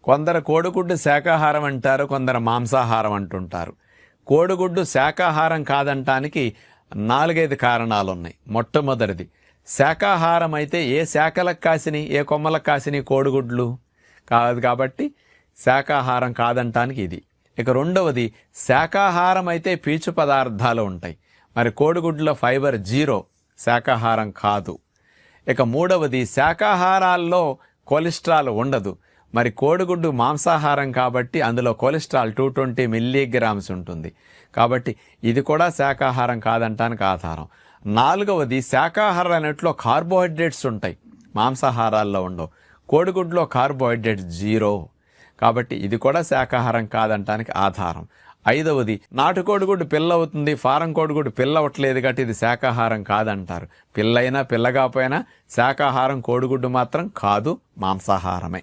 కొందరు కోడిగుడ్డు శాకాహారం అంటారు, కొందరు మాంసాహారం అంటుంటారు. కోడిగుడ్డు శాకాహారం కాదంటానికి 4-5 కారణాలు ఉన్నాయి. మొట్టమొదటిది, శాకాహారం అయితే ఏ శాఖలకు కాసిని ఏ కొమ్మలకు కాసిని కోడిగుడ్లు కాదు కాబట్టి శాకాహారం కాదంటానికి ఇది. ఇక రెండవది, శాకాహారం అయితే పీచు పదార్థాలు ఉంటాయి, మరి కోడిగుడ్లో ఫైబర్ 0, శాకాహారం కాదు. ఇక మూడవది, శాకాహారాల్లో కొలెస్ట్రాల్ ఉండదు, మరి కోడిగుడ్డు మాంసాహారం కాబట్టి అందులో కొలెస్ట్రాల్ 220 మిల్లీగ్రామ్స్ ఉంటుంది, కాబట్టి ఇది కూడా శాకాహారం కాదంటానికి ఆధారం. నాలుగవది, శాకాహారాలన్నింటిలో కార్బోహైడ్రేట్స్ ఉంటాయి, మాంసాహారాల్లో ఉండవు. కోడిగుడ్లో కార్బోహైడ్రేట్స్ 0, కాబట్టి ఇది కూడా శాకాహారం కాదంటానికి ఆధారం. ఐదవది, నాటుకోడిగుడ్డు పిల్ల అవుతుంది, ఫారం కోడిగుడ్డు పిల్ల అవ్వట్లేదు కాబట్టి ఇది శాకాహారం కాదంటారు. పిల్లైనా పిల్లగాపోయినా శాకాహారం కోడిగుడ్డు మాత్రం కాదు, మాంసాహారమే.